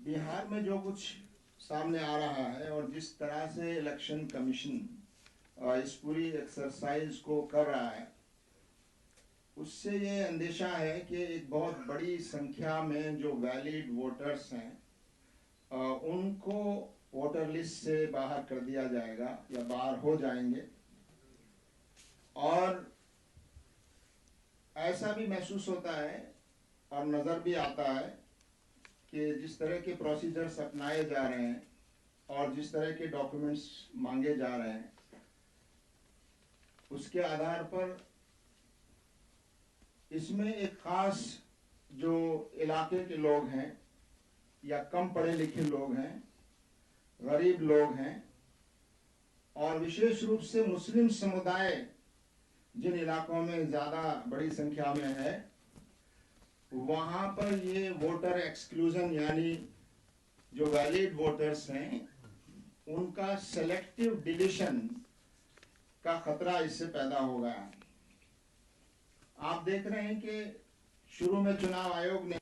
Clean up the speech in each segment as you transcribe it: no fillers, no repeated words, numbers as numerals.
बिहार में जो कुछ सामने आ रहा है और जिस तरह से इलेक्शन कमीशन इस पूरी एक्सरसाइज को कर रहा है, उससे ये अंदेशा है कि एक बहुत बड़ी संख्या में जो वैलिड वोटर्स हैं उनको वोटर लिस्ट से बाहर कर दिया जाएगा या बाहर हो जाएंगे। और ऐसा भी महसूस होता है और नज़र भी आता है कि जिस तरह के प्रोसीजर्स अपनाए जा रहे हैं और जिस तरह के डॉक्यूमेंट्स मांगे जा रहे हैं, उसके आधार पर इसमें एक खास जो इलाके के लोग हैं या कम पढ़े लिखे लोग हैं, गरीब लोग हैं और विशेष रूप से मुस्लिम समुदाय जिन इलाकों में ज़्यादा बड़ी संख्या में है, वहाँ पर ये वोटर एक्सक्लूजन यानी जो वैलिड वोटर्स हैं उनका सेलेक्टिव डिलीशन का खतरा इससे पैदा हो गया। आप देख रहे हैं कि शुरू में चुनाव आयोग ने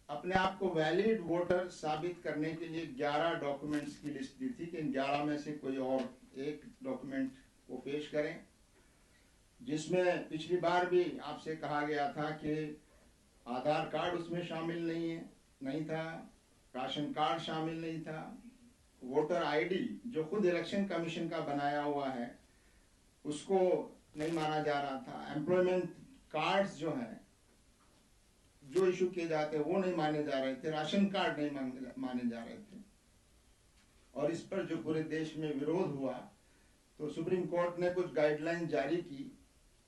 अपने आप को वैलिड वोटर साबित करने के लिए 11 डॉक्यूमेंट्स की लिस्ट दी थी कि इन 11 में से कोई और एक डॉक्यूमेंट वो पेश करें, जिसमें पिछली बार भी आपसे कहा गया था कि आधार कार्ड उसमें शामिल नहीं था, राशन कार्ड शामिल नहीं था, वोटर आईडी जो खुद इलेक्शन कमीशन का बनाया हुआ है उसको नहीं माना जा रहा था, एम्प्लॉयमेंट कार्ड्स जो हैं जो इशू किए जाते हैं वो नहीं माने जा रहे थे, राशन कार्ड नहीं माने जा रहे थे। और इस पर जो पूरे देश में विरोध हुआ तो सुप्रीम कोर्ट ने कुछ गाइडलाइन जारी की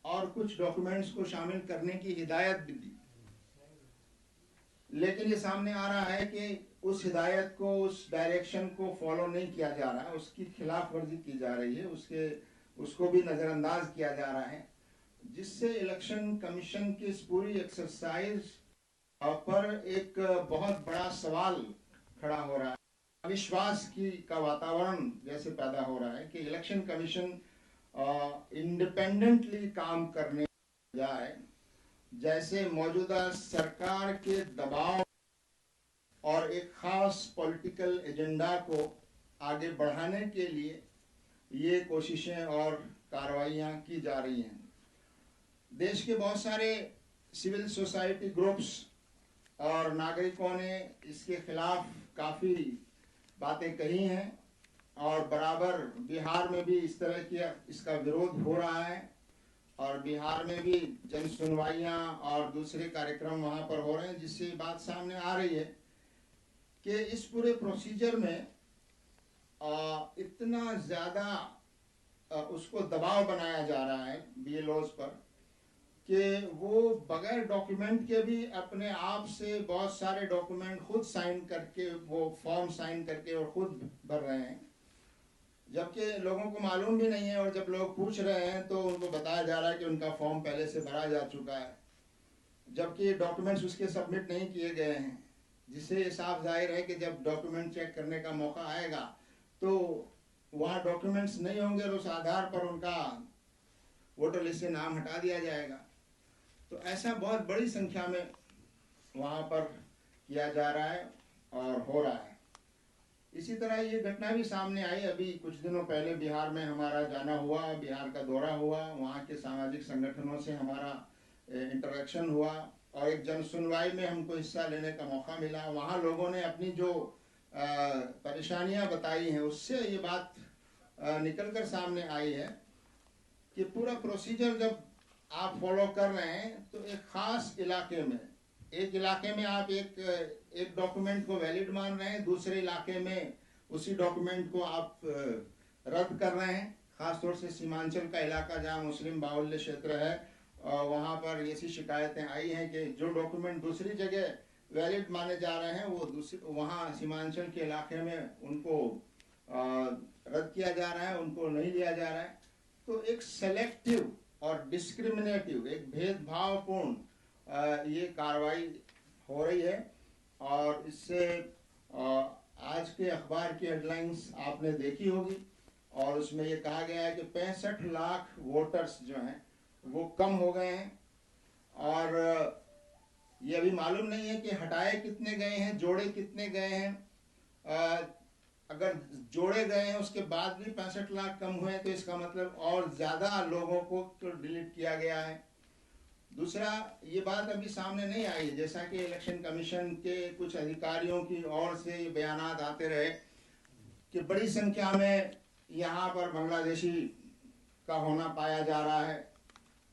और कुछ डॉक्यूमेंट्स को शामिल करने की हिदायत भी दी। लेकिन ये सामने आ रहा है कि उस हिदायत को, उस डायरेक्शन को फॉलो नहीं किया जा रहा है, उसकी खिलाफ वर्जी की जा रही है, उसको भी नज़रअंदाज किया जा रहा है, जिससे इलेक्शन कमीशन की इस पूरी एक्सरसाइज पर एक बहुत बड़ा सवाल खड़ा हो रहा है। अविश्वास का वातावरण जैसे पैदा हो रहा है कि इलेक्शन कमीशन इंडिपेंडेंटली काम करने जाए, जैसे मौजूदा सरकार के दबाव और एक खास पॉलिटिकल एजेंडा को आगे बढ़ाने के लिए ये कोशिशें और कार्रवाइयाँ की जा रही हैं। देश के बहुत सारे सिविल सोसाइटी ग्रुप्स और नागरिकों ने इसके खिलाफ काफ़ी बातें कही हैं और बराबर बिहार में भी इस तरह की इसका विरोध हो रहा है और बिहार में भी जन सुनवाइयाँ और दूसरे कार्यक्रम वहाँ पर हो रहे हैं, जिससे बात सामने आ रही है कि इस पूरे प्रोसीजर में इतना ज़्यादा उसको दबाव बनाया जा रहा है बीएलओज पर कि वो बगैर डॉक्यूमेंट के भी अपने आप से बहुत सारे डॉक्यूमेंट खुद साइन करके, वो फॉर्म साइन करके और खुद भर रहे हैं, जबकि लोगों को मालूम भी नहीं है। और जब लोग पूछ रहे हैं तो उनको बताया जा रहा है कि उनका फॉर्म पहले से भरा जा चुका है, जबकि डॉक्यूमेंट्स उसके सबमिट नहीं किए गए हैं, जिससे ये साफ जाहिर है कि जब डॉक्यूमेंट चेक करने का मौका आएगा तो वहाँ डॉक्यूमेंट्स नहीं होंगे और उस आधार पर उनका वोटर लिस्ट से नाम हटा दिया जाएगा। तो ऐसा बहुत बड़ी संख्या में वहाँ पर किया जा रहा है और हो रहा है। इसी तरह ये घटना भी सामने आई अभी कुछ दिनों पहले, बिहार में हमारा जाना हुआ, बिहार का दौरा हुआ, वहाँ के सामाजिक संगठनों से हमारा इंटरेक्शन हुआ और एक जन सुनवाई में हमको हिस्सा लेने का मौका मिला। वहाँ लोगों ने अपनी जो परेशानियाँ बताई हैं उससे ये बात निकल कर सामने आई है कि पूरा प्रोसीजर जब आप फॉलो कर रहे हैं तो एक खास इलाके में, एक इलाके में आप एक डॉक्यूमेंट को वैलिड मान रहे हैं, दूसरे इलाके में उसी डॉक्यूमेंट को आप रद्द कर रहे हैं। खासतौर से सीमांचल का इलाका जहाँ मुस्लिम बाहुल्य क्षेत्र है, वहाँ पर ऐसी शिकायतें आई हैं कि जो डॉक्यूमेंट दूसरी जगह वैलिड माने जा रहे हैं वो वहाँ सीमांचल के इलाके में उनको रद्द किया जा रहा है, उनको नहीं लिया जा रहा है। तो एक सेलेक्टिव और डिस्क्रिमिनेटिव, एक भेदभावपूर्ण ये कार्रवाई हो रही है। और इससे आज के अखबार की हेडलाइंस आपने देखी होगी और उसमें ये कहा गया है कि 65 लाख वोटर्स जो हैं वो कम हो गए हैं और ये अभी मालूम नहीं है कि हटाए कितने गए हैं, जोड़े कितने गए हैं। अगर जोड़े गए हैं उसके बाद भी 65 लाख कम हुए तो इसका मतलब और ज़्यादा लोगों को डिलीट किया गया है। दूसरा, ये बात अभी सामने नहीं आई, जैसा कि इलेक्शन कमीशन के कुछ अधिकारियों की ओर से ये बयानात आते रहे कि बड़ी संख्या में यहाँ पर बांग्लादेशी का होना पाया जा रहा है,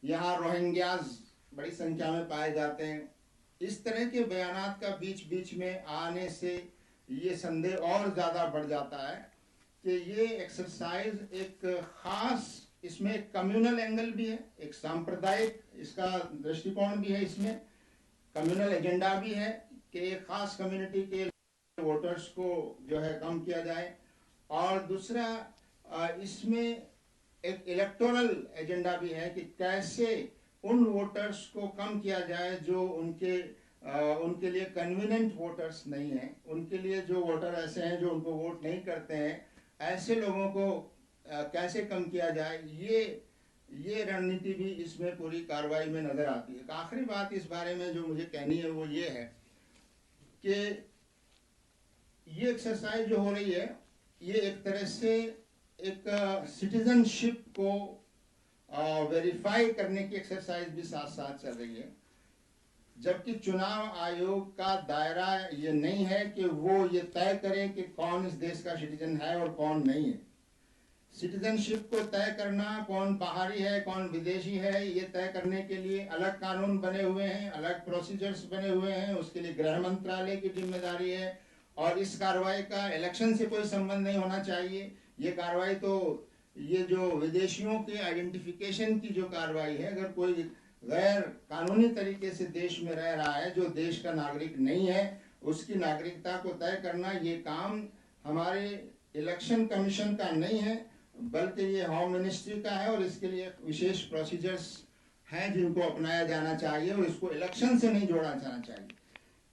यहाँ रोहिंग्याज बड़ी संख्या में पाए जाते हैं। इस तरह के बयानात का बीच बीच में आने से ये संदेह और ज़्यादा बढ़ जाता है कि ये एक्सरसाइज एक खास, इसमें एक कम्युनल एंगल भी है, एक सांप्रदायिक इसका दृष्टिकोण भी है, इसमें कम्युनल एजेंडा भी है कि एक खास कम्युनिटी के वोटर्स को जो है कम किया जाए। और दूसरा, इसमें एक इलेक्टोरल एजेंडा भी है कि कैसे उन वोटर्स को कम किया जाए जो उनके लिए कन्वीनियंट वोटर्स नहीं हैं, उनके लिए जो वोटर ऐसे हैं जो उनको वोट नहीं करते हैं, ऐसे लोगों को कैसे कम किया जाए। ये रणनीति भी इसमें पूरी कार्रवाई में नजर आती है। आखिरी बात इस बारे में जो मुझे कहनी है वो ये है कि ये एक्सरसाइज जो हो रही है ये एक तरह से एक सिटीजनशिप को वेरीफाई करने की एक्सरसाइज भी साथ साथ चल रही है, जबकि चुनाव आयोग का दायरा ये नहीं है कि वो ये तय करे कि कौन इस देश का सिटीजन है और कौन नहीं है। सिटीजनशिप को तय करना, कौन बाहरी है कौन विदेशी है, ये तय करने के लिए अलग कानून बने हुए हैं, अलग प्रोसीजर्स बने हुए हैं, उसके लिए गृह मंत्रालय की जिम्मेदारी है। और इस कार्रवाई का इलेक्शन से कोई संबंध नहीं होना चाहिए। ये कार्रवाई तो ये जो विदेशियों के आइडेंटिफिकेशन की जो कार्रवाई है, अगर कोई गैर कानूनी तरीके से देश में रह रहा है जो देश का नागरिक नहीं है, उसकी नागरिकता को तय करना ये काम हमारे इलेक्शन कमीशन का नहीं है, बल्कि ये होम मिनिस्ट्री का है। और इसके लिए विशेष प्रोसीजर्स हैं जिनको अपनाया जाना चाहिए और इसको इलेक्शन से नहीं जोड़ा जाना चाहिए।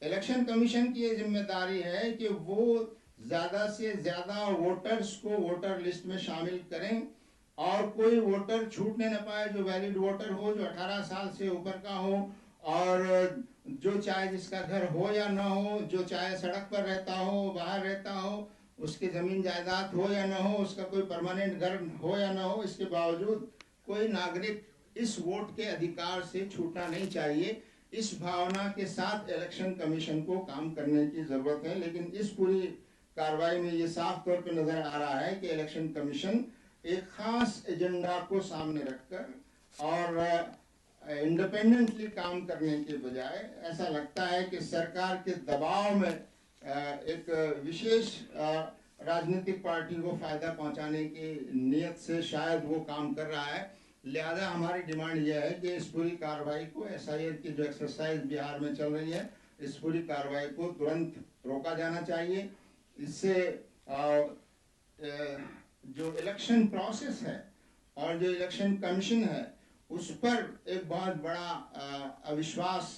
इलेक्शन कमीशन की ये जिम्मेदारी है कि वो ज़्यादा से ज़्यादा वोटर्स को वोटर लिस्ट में शामिल करें और कोई वोटर छूटने न पाए, जो वैलिड वोटर हो, जो 18 साल से ऊपर का हो और जो चाहे जिसका घर हो या ना हो, जो चाहे सड़क पर रहता हो बाहर रहता हो, उसके ज़मीन जायदाद हो या ना हो, उसका कोई परमानेंट घर हो या ना हो, इसके बावजूद कोई नागरिक इस वोट के अधिकार से छूटना नहीं चाहिए। इस भावना के साथ इलेक्शन कमीशन को काम करने की ज़रूरत है। लेकिन इस पूरी कार्रवाई में ये साफ तौर पे नज़र आ रहा है कि इलेक्शन कमीशन एक खास एजेंडा को सामने रखकर और इंडिपेंडेंटली काम करने के बजाय ऐसा लगता है कि सरकार के दबाव में एक विशेष राजनीतिक पार्टी को फायदा पहुंचाने की नीयत से शायद वो काम कर रहा है। लिहाजा हमारी डिमांड यह है कि इस पूरी कार्रवाई को, SIR की जो एक्सरसाइज बिहार में चल रही है, इस पूरी कार्रवाई को तुरंत रोका जाना चाहिए। इससे जो इलेक्शन प्रोसेस है और जो इलेक्शन कमीशन है उस पर एक बहुत बड़ा अविश्वास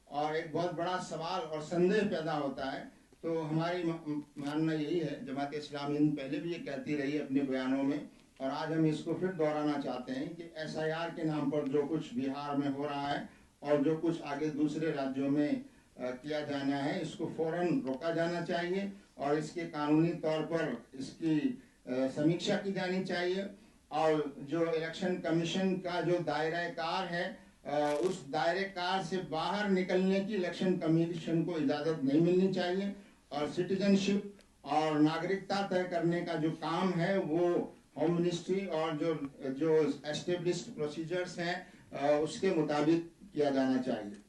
और एक बहुत बड़ा सवाल और संदेह पैदा होता है। तो हमारी मानना यही है, जमात इस्लामी हिंद पहले भी ये कहती रही अपने बयानों में और आज हम इसको फिर दोहराना चाहते हैं कि SIR के नाम पर जो कुछ बिहार में हो रहा है और जो कुछ आगे दूसरे राज्यों में किया जाना है, इसको फौरन रोका जाना चाहिए और इसके कानूनी तौर पर इसकी समीक्षा की जानी चाहिए। और जो इलेक्शन कमीशन का जो दायरा कार है, उस दायरे कार से बाहर निकलने की इलेक्शन कमीशन को इजाज़त नहीं मिलनी चाहिए और सिटीजनशिप और नागरिकता तय करने का जो काम है वो होम मिनिस्ट्री और जो एस्टेब्लिश्ड प्रोसीजर्स हैं उसके मुताबिक किया जाना चाहिए।